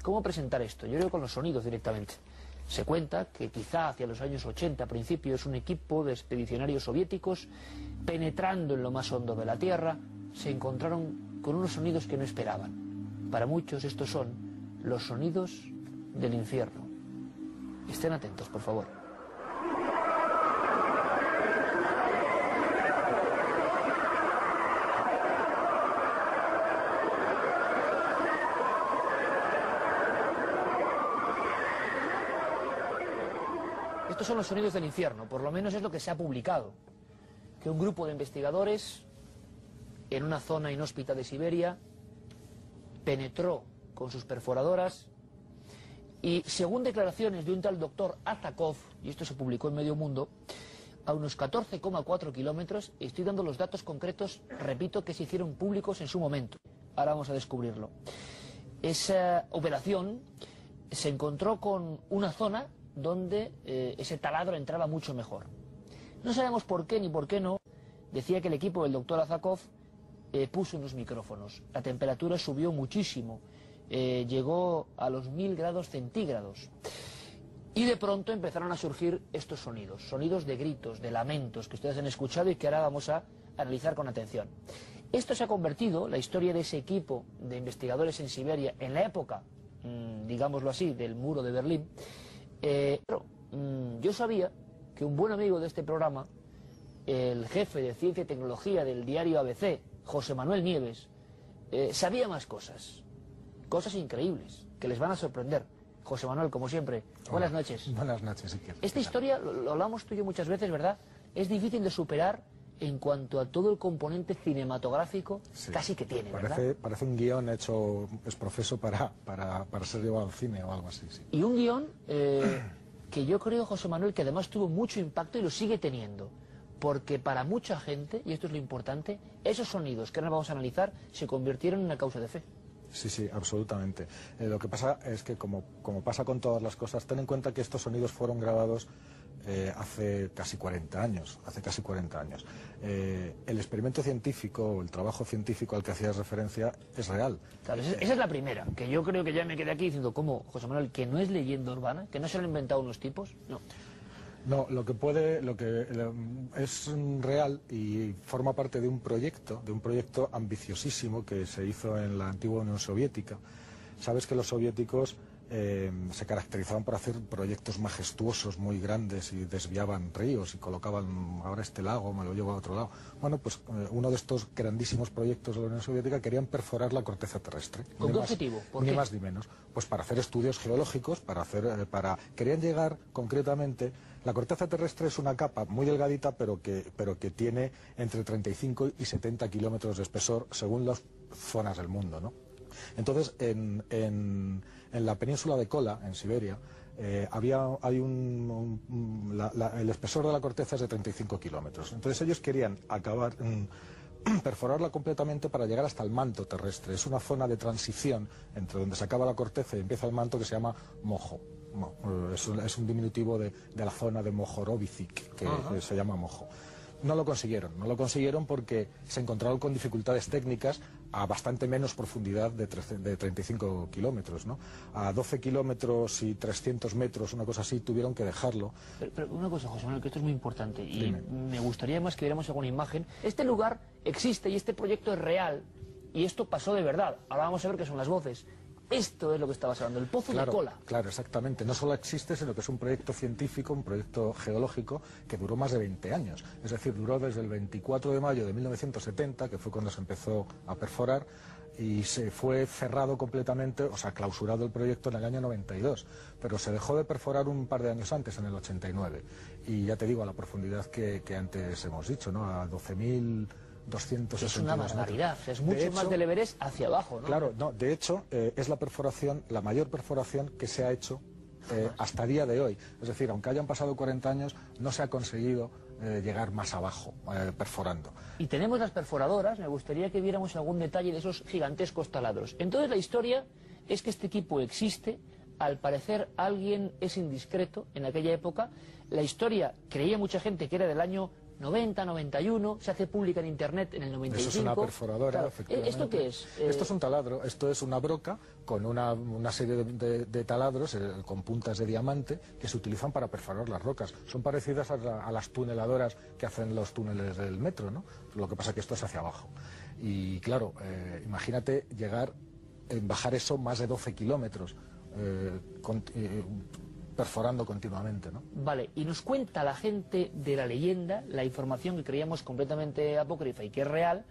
¿Cómo presentar esto? Yo creo que con los sonidos directamente. Se cuenta que quizá hacia los años 80, a principios, un equipo de expedicionarios soviéticos, penetrando en lo más hondo de la Tierra, se encontraron con unos sonidos que no esperaban. Para muchos estos son los sonidos del infierno. Estén atentos, por favor. Estos son los sonidos del infierno, por lo menos es lo que se ha publicado. Que un grupo de investigadores en una zona inhóspita de Siberia penetró con sus perforadoras y, según declaraciones de un tal doctor Azakov, y esto se publicó en Medio Mundo, a unos 14,4 kilómetros, estoy dando los datos concretos, repito, que se hicieron públicos en su momento. Ahora vamos a descubrirlo. Esa operación se encontró con una zona donde ese taladro entraba mucho mejor. No sabemos por qué ni por qué no. Decía que el equipo del doctor Azakov puso unos micrófonos. La temperatura subió muchísimo, llegó a los 1000 grados centígrados. Y de pronto empezaron a surgir estos sonidos, sonidos de gritos, de lamentos, que ustedes han escuchado y que ahora vamos a analizar con atención. Esto se ha convertido, la historia de ese equipo de investigadores en Siberia, en la época, digámoslo así, del muro de Berlín. Yo sabía que un buen amigo de este programa, el jefe de Ciencia y Tecnología del diario ABC, José Manuel Nieves, sabía más cosas, cosas increíbles, que les van a sorprender. José Manuel, como siempre, buenas noches. Buenas noches, Iker. Esta historia, lo hablamos tú y yo muchas veces, ¿verdad? Es difícil de superar en cuanto a todo el componente cinematográfico, sí, casi que tiene, ¿verdad? Parece un guión hecho, es profeso para ser llevado al cine o algo así, sí. Y un guión que yo creo, José Manuel, que además tuvo mucho impacto y lo sigue teniendo. Porque para mucha gente, y esto es lo importante, esos sonidos que ahora vamos a analizar se convirtieron en una causa de fe. Sí, sí, absolutamente. Lo que pasa es que, como pasa con todas las cosas, ten en cuenta que estos sonidos fueron grabados hace casi 40 años. El experimento científico, el trabajo científico al que hacías referencia, es real. Claro, esa es la primera, que yo creo que ya me quedé aquí diciendo, ¿cómo, José Manuel, que no es leyenda urbana? ¿Que no se lo han inventado unos tipos? No. No, lo que es real y forma parte de un proyecto ambiciosísimo que se hizo en la antigua Unión Soviética. Sabes que los soviéticos se caracterizaban por hacer proyectos majestuosos, muy grandes, y desviaban ríos y colocaban, ahora este lago me lo llevo a otro lado. Bueno, pues uno de estos grandísimos proyectos de la Unión Soviética querían perforar la corteza terrestre. ¿Con qué objetivo? ¿Por qué? Ni más ni menos. Pues para hacer estudios geológicos, querían llegar concretamente. La corteza terrestre es una capa muy delgadita, pero que tiene entre 35 y 70 kilómetros de espesor, según las zonas del mundo, ¿no? Entonces, en la península de Kola, en Siberia, el espesor de la corteza es de 35 kilómetros. Entonces ellos querían perforarla completamente para llegar hasta el manto terrestre. Es una zona de transición entre donde se acaba la corteza y empieza el manto, que se llama Mojo. Es un diminutivo de la zona de Mohorovicic, que se llama Mojo. No lo consiguieron porque se encontraron con dificultades técnicas a bastante menos profundidad de 35 kilómetros, ¿no? A 12 kilómetros y 300 metros, una cosa así, tuvieron que dejarlo. Pero una cosa, José Manuel, que esto es muy importante, y Dime. me gustaría más que viéramos alguna imagen. Este lugar existe y este proyecto es real, y esto pasó de verdad. Ahora vamos a ver qué son las voces. Esto es lo que estabas hablando, el pozo de Kola. Claro, exactamente. No solo existe, sino que es un proyecto científico, un proyecto geológico que duró más de 20 años. Es decir, duró desde el 24 de mayo de 1970, que fue cuando se empezó a perforar, y se fue cerrado completamente, o sea, clausurado el proyecto en el año 92. Pero se dejó de perforar un par de años antes, en el 89. Y ya te digo, a la profundidad que antes hemos dicho, ¿no? A 12.262 Es una barbaridad, es mucho más del Everest hacia abajo, ¿no? Claro, no, de hecho, es la mayor perforación que se ha hecho hasta día de hoy. Es decir, aunque hayan pasado 40 años, no se ha conseguido llegar más abajo, perforando. Y tenemos las perforadoras, me gustaría que viéramos algún detalle de esos gigantescos taladros. Entonces la historia es que este equipo existe, al parecer alguien es indiscreto en aquella época. La historia, creía mucha gente que era del año 90, 91, se hace pública en Internet en el 95. Eso es una perforadora, claro. efectivamente. ¿Esto qué es? Esto es un taladro, esto es una broca con una serie de taladros con puntas de diamante que se utilizan para perforar las rocas. Son parecidas a las tuneladoras que hacen los túneles del metro, ¿no? Lo que pasa es que esto es hacia abajo. Y claro, imagínate bajar eso más de 12 kilómetros, perforando continuamente, ¿no? Vale, y nos cuenta la gente de la leyenda, la información que creíamos completamente apócrifa y que es real,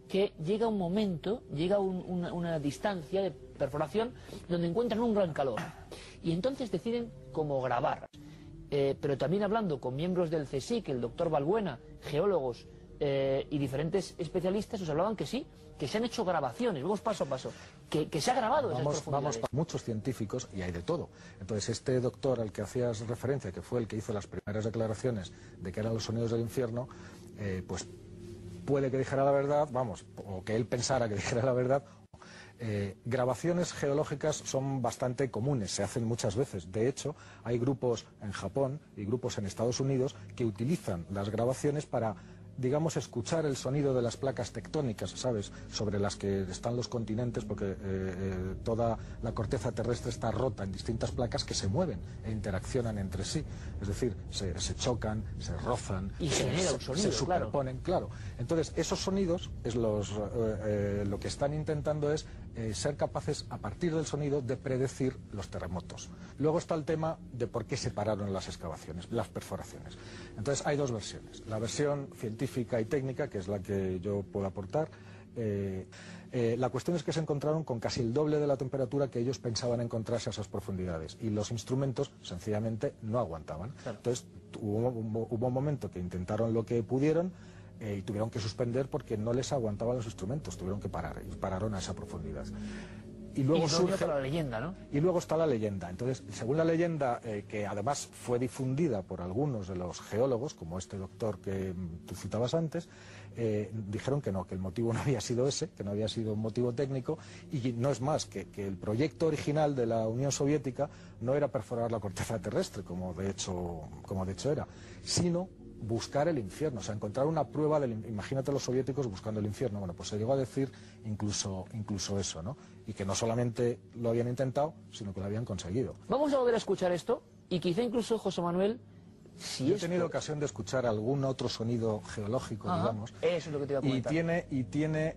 que llega un momento, llega una distancia de perforación donde encuentran un gran calor. Y entonces deciden cómo grabar. Pero también hablando con miembros del CSIC, el doctor Balbuena, geólogos y diferentes especialistas, os hablaban que sí, que se han hecho grabaciones, vamos paso a paso, que se ha grabado esas profundidades. Muchos científicos, y hay de todo. Entonces, este doctor al que hacías referencia, que fue el que hizo las primeras declaraciones de que eran los sonidos del infierno, pues puede que dijera la verdad, vamos, o que él pensara que dijera la verdad. Grabaciones geológicas son bastante comunes, se hacen muchas veces. De hecho, hay grupos en Japón y grupos en Estados Unidos que utilizan las grabaciones para, digamos, escuchar el sonido de las placas tectónicas, ¿sabes?, sobre las que están los continentes, porque toda la corteza terrestre está rota en distintas placas que se mueven e interaccionan entre sí. Es decir, se chocan, se rozan, y genera un sonido, se superponen, claro. Entonces, esos sonidos, lo que están intentando es ser capaces, a partir del sonido, de predecir los terremotos. Luego está el tema de por qué se pararon las excavaciones, las perforaciones. Entonces, hay dos versiones. La versión científica y técnica, que es la que yo puedo aportar. La cuestión es que se encontraron con casi el doble de la temperatura que ellos pensaban encontrarse a esas profundidades, y los instrumentos sencillamente no aguantaban. Claro. Entonces hubo un momento que intentaron lo que pudieron y tuvieron que suspender porque no les aguantaban los instrumentos, tuvieron que parar, y pararon a esa profundidad. Y luego surge la leyenda, ¿no? Y luego está la leyenda. Entonces, según la leyenda, que además fue difundida por algunos de los geólogos, como este doctor que tú citabas antes, dijeron que no, que el motivo no había sido ese, que no había sido un motivo técnico, y no es más que el proyecto original de la Unión Soviética no era perforar la corteza terrestre, como de hecho era, sino buscar el infierno, o sea, encontrar una prueba imagínate los soviéticos buscando el infierno. Bueno, pues se llegó a decir incluso eso, ¿no? Y que no solamente lo habían intentado, sino que lo habían conseguido. Vamos a volver a escuchar esto, y quizá incluso, José Manuel, Yo he tenido ocasión de escuchar algún otro sonido geológico, digamos. Eso es lo que te iba a comentar. Y tiene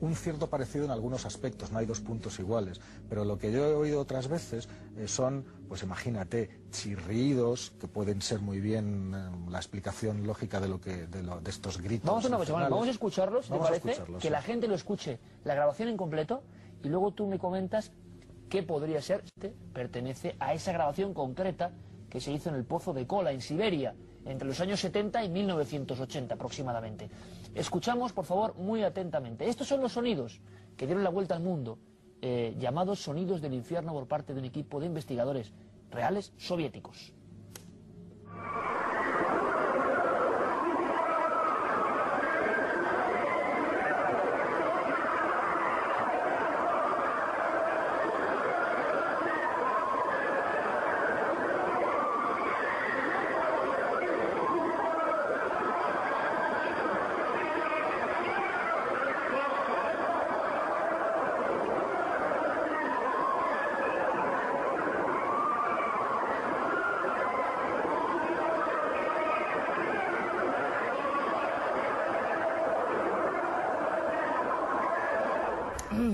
un cierto parecido en algunos aspectos, no hay dos puntos iguales, pero lo que yo he oído otras veces son, pues imagínate, chirridos, que pueden ser muy bien la explicación lógica de estos gritos. Vamos a una cosa, vamos a escucharlos, ¿te parece? Que la gente lo escuche, la grabación en completo, y luego tú me comentas qué podría ser. Pertenece a esa grabación concreta que se hizo en el Pozo de Kola, en Siberia, entre los años 70 y 1980 aproximadamente. Escuchamos, por favor, muy atentamente. Estos son los sonidos que dieron la vuelta al mundo, llamados sonidos del infierno por parte de un equipo de investigadores reales soviéticos.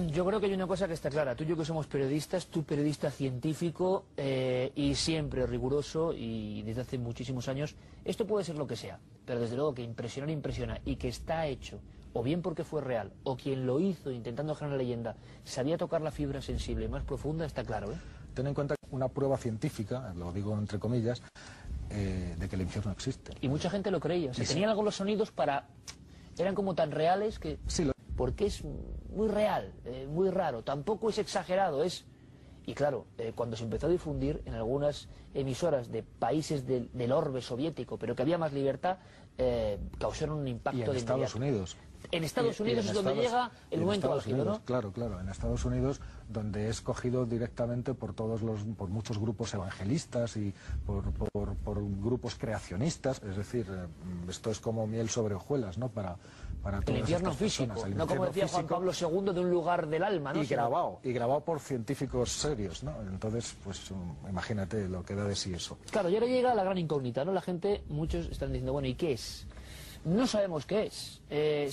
Yo creo que hay una cosa que está clara. Tú y yo que somos periodistas, tú periodista científico y siempre riguroso y desde hace muchísimos años, esto puede ser lo que sea, pero desde luego que impresionar impresiona y que está hecho, o bien porque fue real, o quien lo hizo intentando generar una leyenda, sabía tocar la fibra sensible más profunda, está claro, ¿eh? Ten en cuenta una prueba científica, lo digo entre comillas, de que el infierno existe. Y mucha gente lo creía, o sea, tenían algo los sonidos eran como tan reales que... Sí, porque es muy real, muy raro, tampoco es exagerado, Y claro, cuando se empezó a difundir en algunas emisoras de países del orbe soviético, pero que había más libertad, causaron un impacto y en de Estados Unidos. En Estados Unidos es donde llega el momento álgido, ¿no? Claro, en Estados Unidos, donde es cogido directamente por por muchos grupos evangelistas y por grupos creacionistas, es decir, esto es como miel sobre hojuelas, ¿no? Para todas el infierno estas físico, personas, no como decía Juan Pablo II, de un lugar del alma, ¿no? Y grabado por científicos serios, ¿no? Entonces, pues imagínate lo que da de sí eso. Claro, y ahora llega la gran incógnita, ¿no? La gente, muchos están diciendo, bueno, ¿y qué es? No sabemos qué es.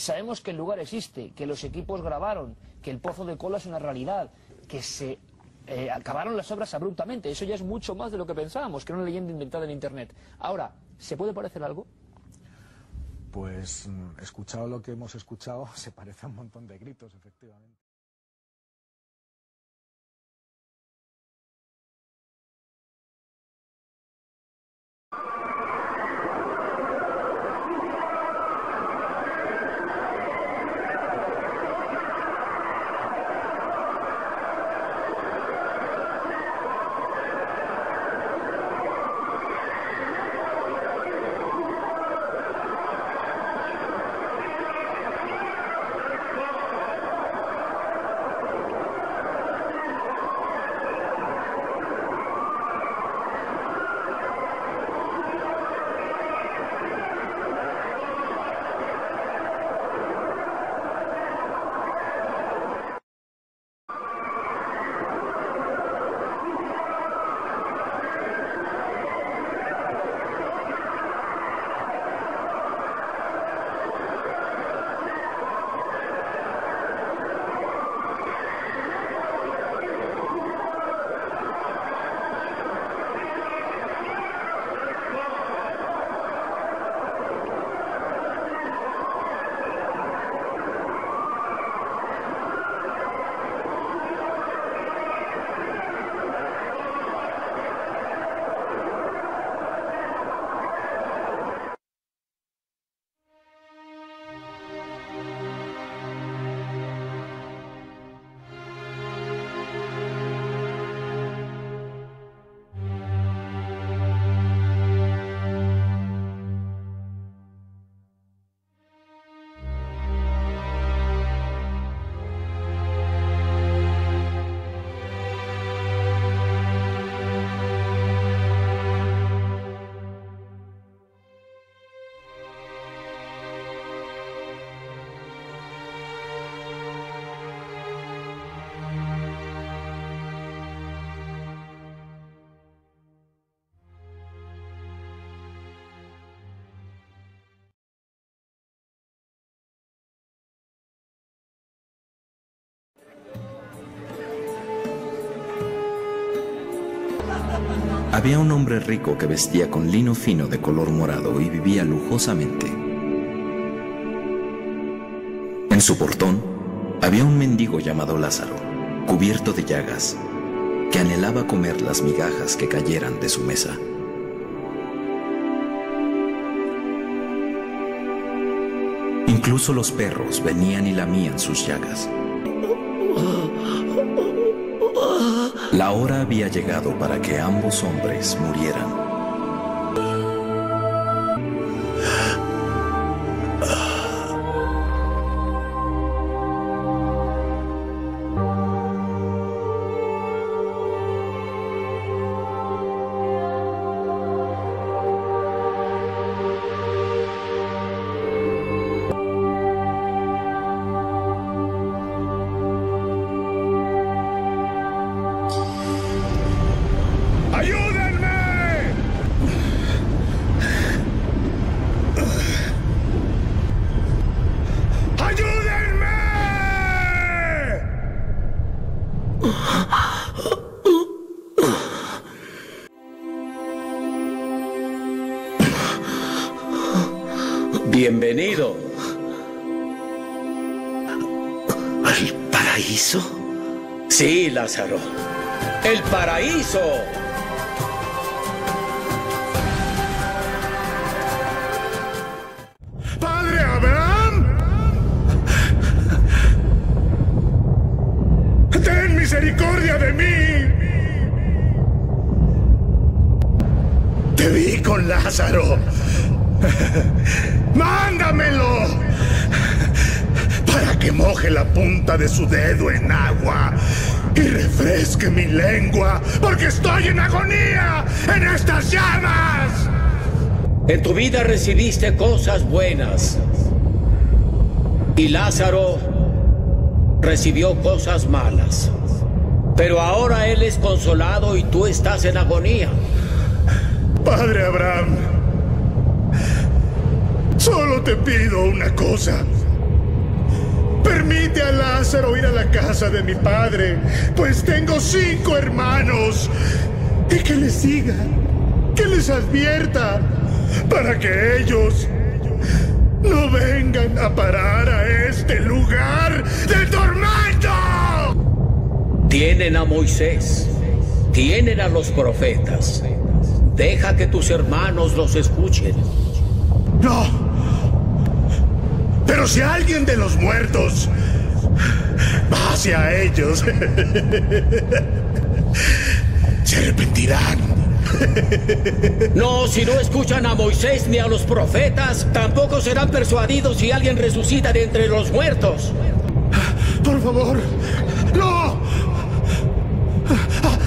Sabemos que el lugar existe, que los equipos grabaron, que el Pozo de Kola es una realidad, que se acabaron las obras abruptamente. Eso ya es mucho más de lo que pensábamos, que era una leyenda inventada en Internet. Ahora, ¿se puede parecer algo? Pues, escuchado lo que hemos escuchado, se parece a un montón de gritos, efectivamente. Había un hombre rico que vestía con lino fino de color morado y vivía lujosamente. En su portón había un mendigo llamado Lázaro, cubierto de llagas, que anhelaba comer las migajas que cayeran de su mesa. Incluso los perros venían y lamían sus llagas. La hora había llegado para que ambos hombres murieran. Bienvenido. ¿Al paraíso? Sí, Lázaro. ¡El paraíso! ¡Padre Abraham! ¡Ten misericordia de mí! Te vi con Lázaro. ¡Mándamelo! que moje la punta de su dedo en agua y refresque mi lengua, porque estoy en agonía en estas llamas. En tu vida recibiste cosas buenas y Lázaro recibió cosas malas. Pero ahora él es consolado y tú estás en agonía. Padre Abraham, solo te pido una cosa. Permite a Lázaro ir a la casa de mi padre, pues tengo 5 hermanos. Y que les diga, que les advierta, para que ellos no vengan a parar a este lugar de tormento. Tienen a Moisés, tienen a los profetas. Deja que tus hermanos los escuchen. No. Pero si alguien de los muertos va hacia ellos, se arrepentirán. No, si no escuchan a Moisés ni a los profetas, tampoco serán persuadidos si alguien resucita de entre los muertos. Por favor, no.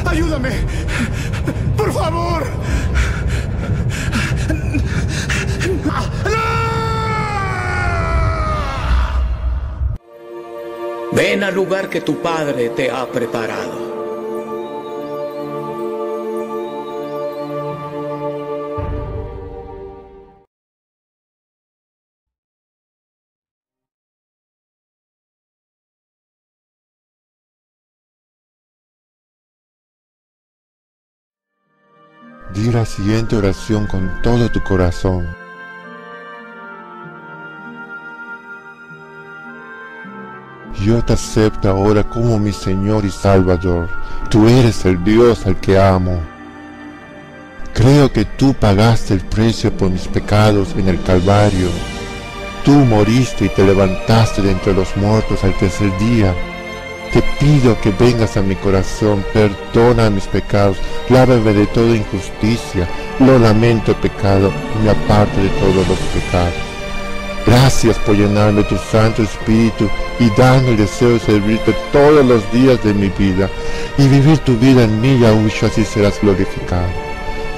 Ayúdame. Por favor. ¡No! Ven al lugar que tu padre te ha preparado. Di la siguiente oración con todo tu corazón. Yo te acepto ahora como mi Señor y Salvador. Tú eres el Dios al que amo. Creo que tú pagaste el precio por mis pecados en el Calvario. Tú moriste y te levantaste de entre los muertos al tercer día. Te pido que vengas a mi corazón, perdona mis pecados, lávame de toda injusticia, lo lamento el pecado y me aparte de todos los pecados. Gracias por llenarme tu Santo Espíritu y darme el deseo de servirte todos los días de mi vida y vivir tu vida en mí, Yahushua, así serás glorificado.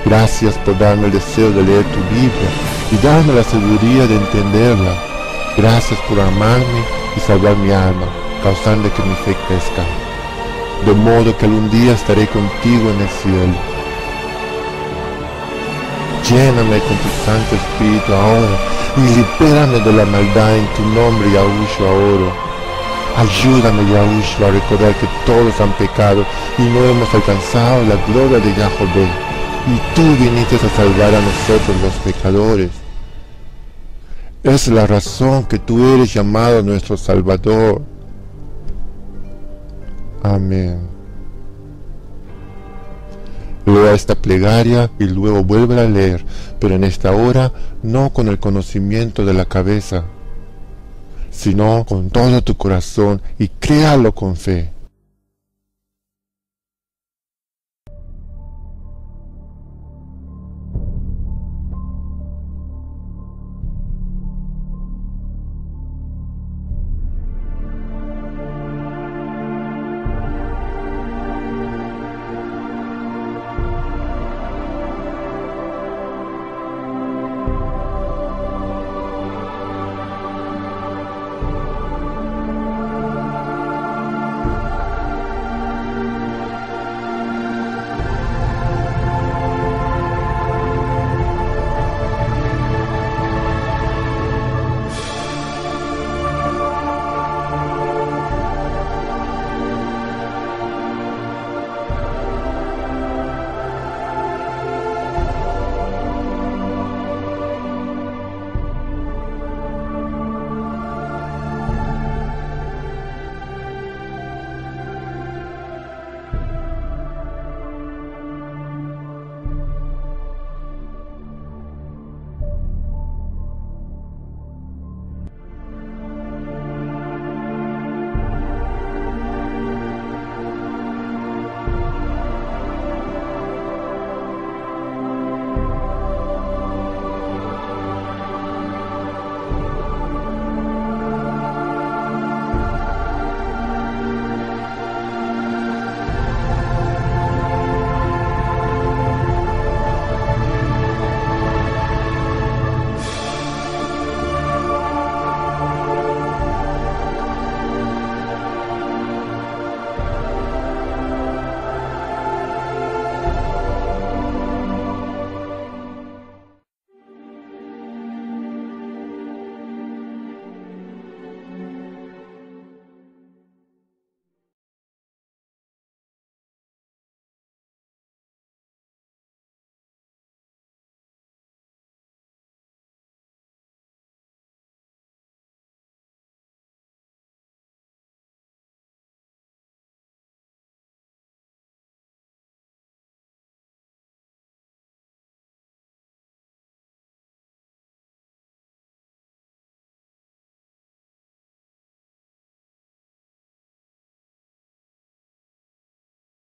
Gracias por darme el deseo de leer tu Biblia y darme la sabiduría de entenderla. Gracias por amarme y salvar mi alma, causando que mi fe crezca, de modo que algún día estaré contigo en el cielo. Lléname con tu Santo Espíritu ahora y libérame de la maldad en tu nombre, Yahushua, oro. Ayúdame, Yahushua, a recordar que todos han pecado y no hemos alcanzado la gloria de Yahweh, y tú viniste a salvar a nosotros los pecadores. Es la razón que tú eres llamado nuestro Salvador. Amén. Lea esta plegaria y luego vuelve a leer, pero en esta hora no con el conocimiento de la cabeza, sino con todo tu corazón y créalo con fe.